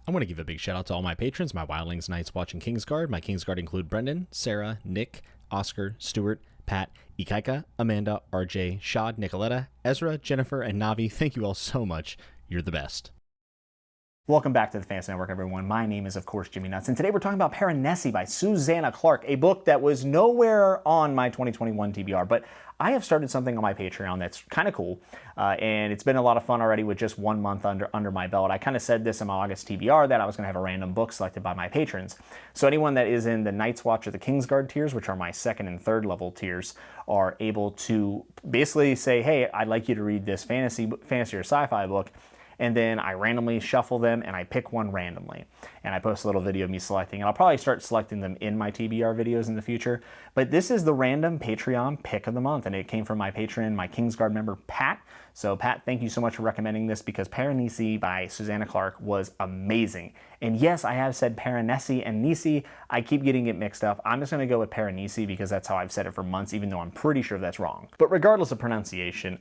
I want to give a big shout out to all my patrons, my Wildlings, Knights, Watch, and Kingsguard. My Kingsguard include Brendan, Sarah, Nick, Oscar, Stuart, Pat, Ikaika, Amanda, RJ, Shad, Nicoletta, Ezra, Jennifer, and Navi. Thank you all so much. You're the best. Welcome back to the Fantasy Network, everyone. My name is, of course, Jimmy Nuts, and today we're talking about Piranesi by Susanna Clarke, a book that was nowhere on my 2021 TBR, but I have started something on my Patreon that's kind of cool, and it's been a lot of fun already with just 1 month under my belt. I kind of said this in my August TBR that I was going to have a random book selected by my patrons. So anyone that is in the Night's Watch or the Kingsguard tiers, which are my second and third level tiers, are able to basically say, hey, I'd like you to read this fantasy or sci-fi book, and then I randomly shuffle them and I pick one randomly. And I post a little video of me selecting, and I'll probably start selecting them in my TBR videos in the future. But this is the random Patreon pick of the month, and it came from my patron, my Kingsguard member, Pat. So Pat, thank you so much for recommending this, because Piranesi by Susanna Clarke was amazing. And yes, I have said Piranesi and Nisi. I keep getting it mixed up. I'm just going to go with Piranesi because that's how I've said it for months, even though I'm pretty sure that's wrong. But regardless of pronunciation,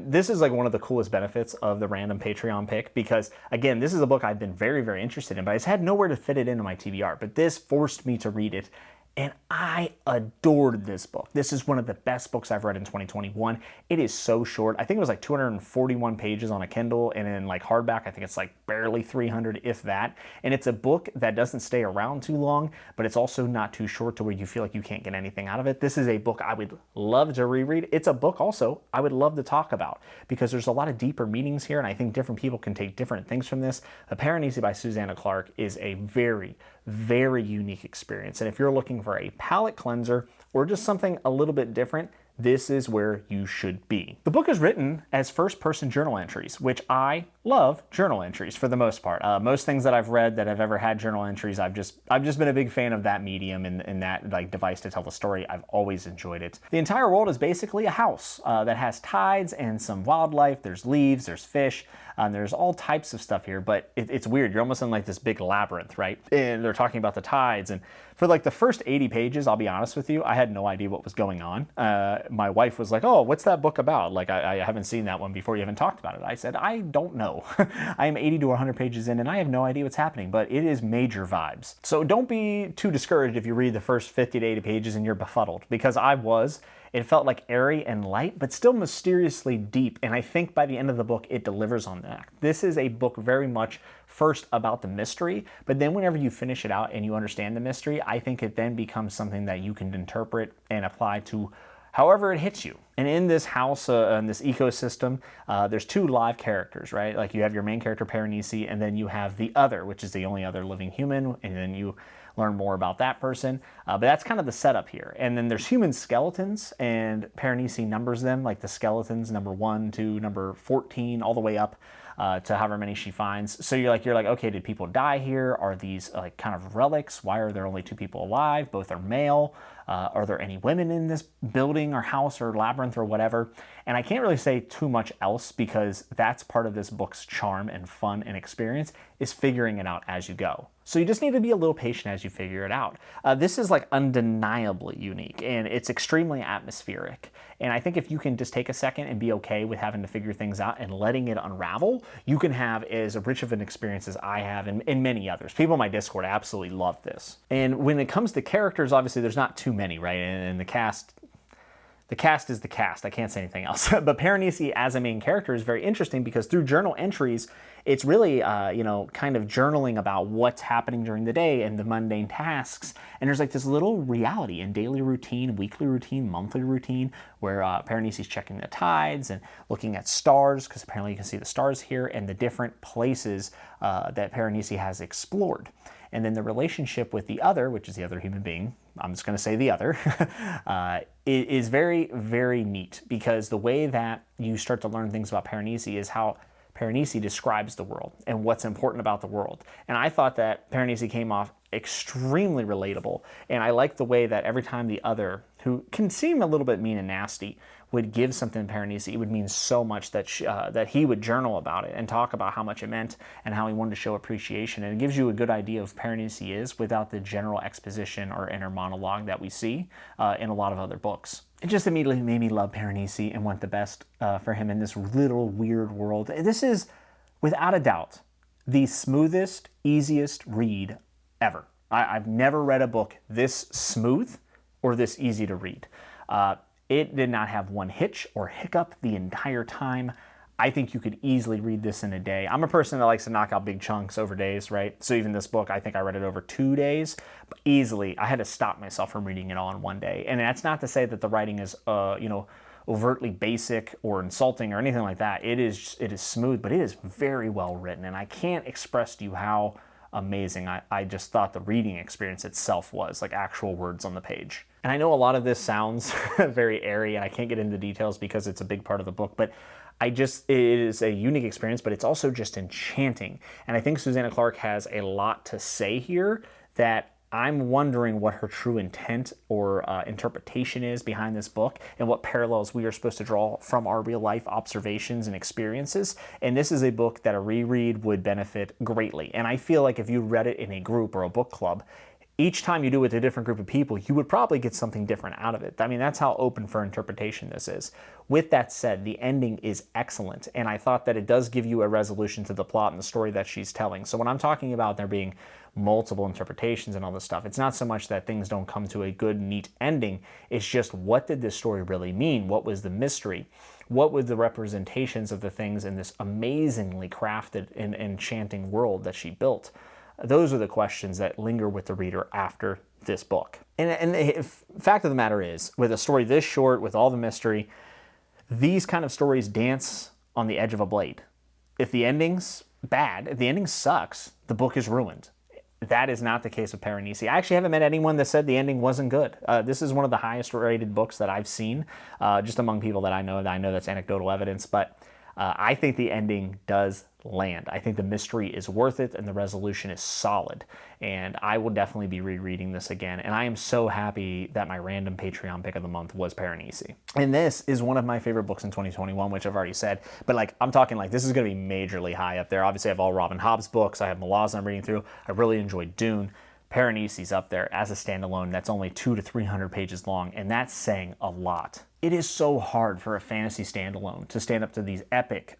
this is like one of the coolest benefits of the random Patreon pick, because again, this is a book I've been very, very interested in, but I just had nowhere to fit it into my TBR. But this forced me to read it. And I adored this book. This is one of the best books I've read in 2021. It is so short. I think it was like 241 pages on a Kindle, and in like hardback, I think it's like barely 300, if that. And it's a book that doesn't stay around too long, but it's also not too short to where you feel like you can't get anything out of it. This is a book I would love to reread. It's a book also I would love to talk about, because there's a lot of deeper meanings here, and I think different people can take different things from this. The Piranesi by Susanna Clarke is a very, very unique experience. And if you're looking for a palate cleanser or just something a little bit different, this is where you should be. The book is written as first-person journal entries, which I love journal entries for the most part. Most things that I've read that have ever had journal entries, I've just been a big fan of that medium and that like device to tell the story. I've always enjoyed it. The entire world is basically a house that has tides and some wildlife. There's leaves, there's fish, there's all types of stuff here, but it's weird. You're almost in like this big labyrinth, right? And they're talking about the tides, and for like the first 80 pages, I'll be honest with you, I had no idea what was going on. My wife was like, oh, what's that book about? Like, I haven't seen that one before. You haven't talked about it. I said, I don't know. I am 80 to 100 pages in, and I have no idea what's happening, but it is major vibes. So don't be too discouraged if you read the first 50 to 80 pages and you're befuddled, because I was. It felt like airy and light, but still mysteriously deep, and I think by the end of the book, it delivers on that. This is a book very much first about the mystery, but then whenever you finish it out and you understand the mystery, I think it then becomes something that you can interpret and apply to however it hits you. And in this house, in this ecosystem, there's two live characters, right? Like you have your main character, Piranesi, and then you have the other, which is the only other living human, and then you learn more about that person. But that's kind of the setup here. And then there's human skeletons, and Piranesi numbers them, like the skeletons, number 1 to number 14, all the way up to however many she finds. So you're like, okay, did people die here? Are these like kind of relics? Why are there only 2 people alive? Both are male. Are there any women in this building or house or labyrinth or whatever? And I can't really say too much else, because that's part of this book's charm and fun and experience, is figuring it out as you go. So you just need to be a little patient as you figure it out. This is like undeniably unique, and it's extremely atmospheric. And I think if you can just take a second and be okay with having to figure things out and letting it unravel, you can have as rich of an experience as I have and many others. People in my Discord absolutely love this. And when it comes to characters, obviously there's not too many, right? And the cast is the cast. I can't say anything else. But Piranesi as a main character is very interesting, because through journal entries, it's really, kind of journaling about what's happening during the day and the mundane tasks. And there's like this little reality and daily routine, weekly routine, monthly routine, where Piranesi's checking the tides and looking at stars, because apparently you can see the stars here, and the different places that Piranesi has explored. And then the relationship with the other, which is the other human being, I'm just going to say the other, is very, very neat, because the way that you start to learn things about Piranesi is how Piranesi describes the world and what's important about the world. And I thought that Piranesi came off extremely relatable, and I like the way that every time the other, who can seem a little bit mean and nasty, would give something to Piranesi, it would mean so much that that he would journal about it and talk about how much it meant and how he wanted to show appreciation. And it gives you a good idea of who Piranesi is without the general exposition or inner monologue that we see in a lot of other books. It just immediately made me love Piranesi and want the best for him in this little weird world. This is, without a doubt, the smoothest, easiest read ever. I've never read a book this smooth or this easy to read. It did not have one hitch or hiccup the entire time. I think you could easily read this in a day. I'm a person that likes to knock out big chunks over days, right? So even this book, I think I read it over 2 days. But easily, I had to stop myself from reading it all in one day. And that's not to say that the writing is, overtly basic or insulting or anything like that. It is smooth, but it is very well written. And I can't express to you how amazing I just thought the reading experience itself was, like actual words on the page. And I know a lot of this sounds very airy, and I can't get into details because it's a big part of the book, but it is a unique experience, but it's also just enchanting. And I think Susanna Clarke has a lot to say here that I'm wondering what her true intent or interpretation is behind this book and what parallels we are supposed to draw from our real life observations and experiences. And this is a book that a reread would benefit greatly. And I feel like if you read it in a group or a book club, each time you do it with a different group of people, you would probably get something different out of it. I mean, that's how open for interpretation this is. With that said, the ending is excellent, and I thought that it does give you a resolution to the plot and the story that she's telling. So when I'm talking about there being multiple interpretations and all this stuff, it's not so much that things don't come to a good, neat ending. It's just, what did this story really mean? What was the mystery? What were the representations of the things in this amazingly crafted and enchanting world that she built? Those are the questions that linger with the reader after this book. And the fact of the matter is, with a story this short, with all the mystery, these kind of stories dance on the edge of a blade. If the ending's bad, if the ending sucks, the book is ruined. That is not the case with Piranesi. I actually haven't met anyone that said the ending wasn't good. This is one of the highest rated books that I've seen, just among people that I know that's anecdotal evidence, but I think the ending does land. I think the mystery is worth it and the resolution is solid. And I will definitely be rereading this again. And I am so happy that my random Patreon pick of the month was Piranesi. And this is one of my favorite books in 2021, which I've already said. But I'm talking this is going to be majorly high up there. Obviously, I have all Robin Hobb's books. I have Malaz I'm reading through. I really enjoyed Dune. Piranesi's up there as a standalone. That's only 200 to 300 pages long, and that's saying a lot. It is so hard for a fantasy standalone to stand up to these epic,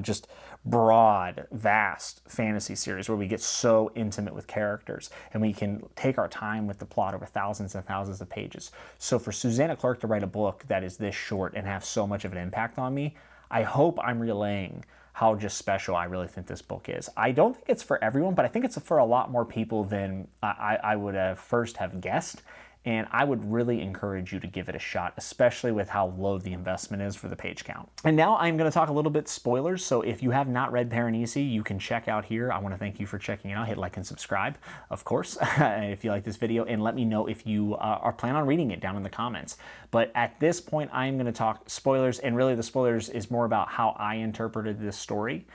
just broad, vast fantasy series where we get so intimate with characters and we can take our time with the plot over thousands and thousands of pages. So for Susanna Clarke to write a book that is this short and have so much of an impact on me, I hope I'm relaying how just special I really think this book is. I don't think it's for everyone, but I think it's for a lot more people than I would have first have guessed. And I would really encourage you to give it a shot, especially with how low the investment is for the page count. And now I'm going to talk a little bit spoilers. So if you have not read Piranesi, you can check out here. I want to thank you for checking it out. Hit like and subscribe, of course, if you like this video, and let me know if you are planning on reading it down in the comments. But at this point, I'm going to talk spoilers, and really the spoilers is more about how I interpreted this story.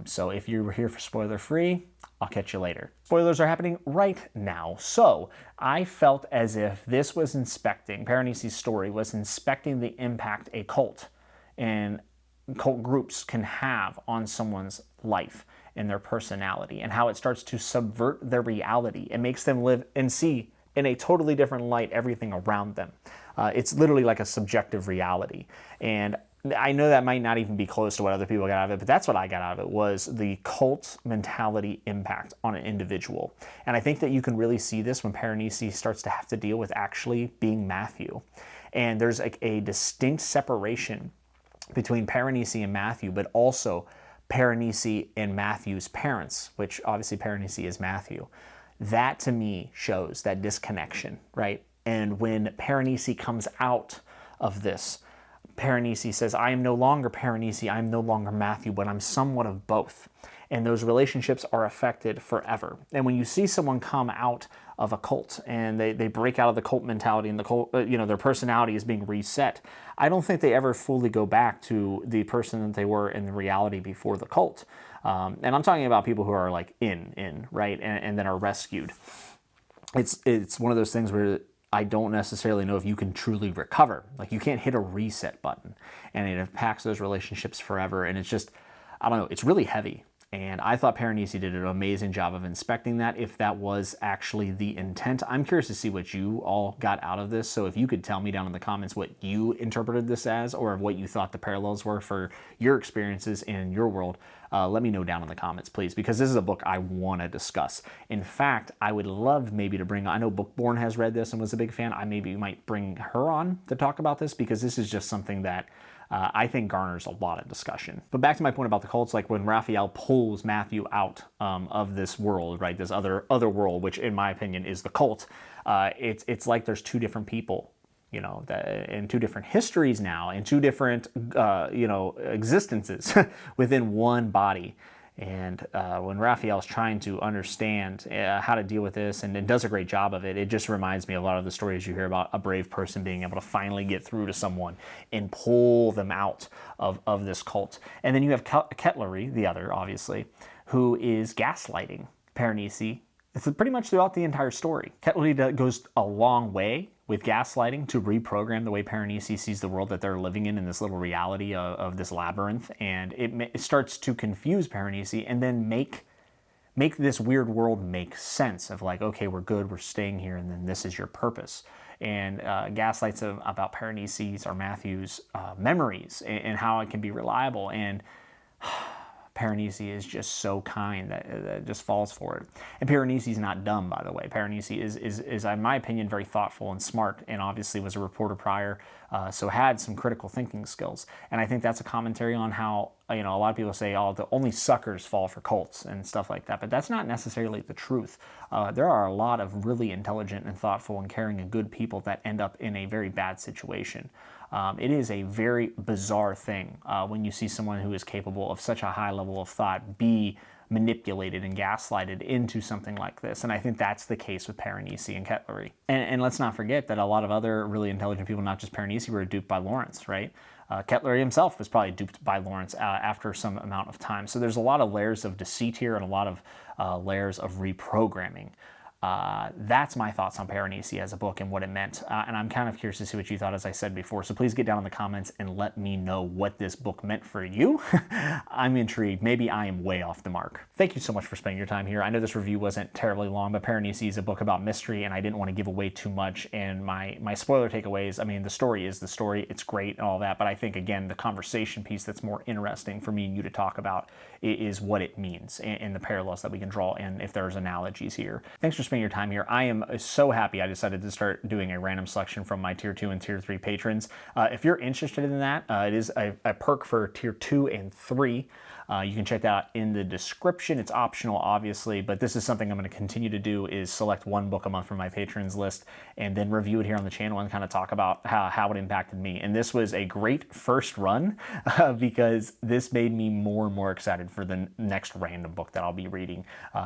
So if you were here for spoiler free, I'll catch you later. Spoilers are happening right now. So I felt as if this was Piranesi's story was inspecting the impact a cult and cult groups can have on someone's life and their personality, and how it starts to subvert their reality and makes them live and see in a totally different light everything around them. It's literally like a subjective reality. And I know that might not even be close to what other people got out of it, but that's what I got out of it, was the cult mentality impact on an individual. And I think that you can really see this when Piranesi starts to have to deal with actually being Matthew. And there's a distinct separation between Piranesi and Matthew, but also Piranesi and Matthew's parents, which obviously Piranesi is Matthew. That to me shows that disconnection, right? And when Piranesi comes out of this, Piranesi says, I am no longer Piranesi, I am no longer Matthew, but I'm somewhat of both. And those relationships are affected forever. And when you see someone come out of a cult and they break out of the cult mentality and the cult, their personality is being reset, I don't think they ever fully go back to the person that they were in the reality before the cult. And I'm talking about people who are in, right? And then are rescued. It's one of those things where I don't necessarily know if you can truly recover. You can't hit a reset button, and it impacts those relationships forever. And it's just, I don't know, it's really heavy. And I thought Piranesi did an amazing job of inspecting that, if that was actually the intent. I'm curious to see what you all got out of this. So if you could tell me down in the comments what you interpreted this as, or what you thought the parallels were for your experiences in your world, let me know down in the comments, please, because this is a book I want to discuss. In fact, I would love maybe to bring, I know Bookborn has read this and was a big fan. I maybe might bring her on to talk about this, because this is just something that I think garners a lot of discussion. But back to my point about the cults, like when Raphael pulls Matthew out of this world, right, this other world, which in my opinion is the cult, it's like there's two different people, you know, in two different histories now, in two different, existences within one body. And when Raphael's trying to understand how to deal with this, and does a great job of it, it just reminds me a lot of the stories you hear about a brave person being able to finally get through to someone and pull them out of this cult. And then you have Ketlery, the other, obviously, who is gaslighting Piranesi. It's pretty much throughout the entire story. Ketlery goes a long way with gaslighting to reprogram the way Piranesi sees the world that they're living in this little reality of this labyrinth, and it starts to confuse Piranesi, and then make this weird world make sense of like, okay, we're good, we're staying here, and then this is your purpose. And gaslights about Piranesi's or Matthew's memories and how it can be reliable. And Piranesi is just so kind that just falls for it. And Piranesi's not dumb, by the way. Piranesi is, in my opinion, very thoughtful and smart, and obviously was a reporter prior, so had some critical thinking skills. And I think that's a commentary on how, a lot of people say, oh, the only suckers fall for cults and stuff like that, but that's not necessarily the truth. There are a lot of really intelligent and thoughtful and caring and good people that end up in a very bad situation. It is a very bizarre thing when you see someone who is capable of such a high level of thought be manipulated and gaslighted into something like this. And I think that's the case with Piranesi and Ketlery. And let's not forget that a lot of other really intelligent people, not just Piranesi, were duped by Lawrence, right? Ketlery himself was probably duped by Lawrence after some amount of time. So there's a lot of layers of deceit here and a lot of layers of reprogramming. That's my thoughts on Piranesi as a book and what it meant. And I'm kind of curious to see what you thought, as I said before. So please get down in the comments and let me know what this book meant for you. I'm intrigued. Maybe I am way off the mark. Thank you so much for spending your time here. I know this review wasn't terribly long, but Piranesi is a book about mystery, and I didn't want to give away too much. And my spoiler takeaways, I mean, the story is the story. It's great and all that. But I think, again, the conversation piece that's more interesting for me and you to talk about is what it means and the parallels that we can draw, and if there's analogies here. Thanks for spending your time here. I am so happy I decided to start doing a random selection from my Tier 2 and Tier 3 patrons. If you're interested in that, it is a perk for Tier 2 and 3. You can check that out in the description. It's optional, obviously, but this is something I'm going to continue to do, is select one book a month from my patrons list and then review it here on the channel and kind of talk about how it impacted me. And this was a great first run because this made me more and more excited for the next random book that I'll be reading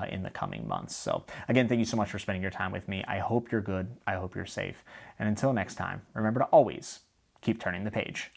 in the coming months. So again, thank you so much for spending your time with me. I hope you're good. I hope you're safe. And until next time, remember to always keep turning the page.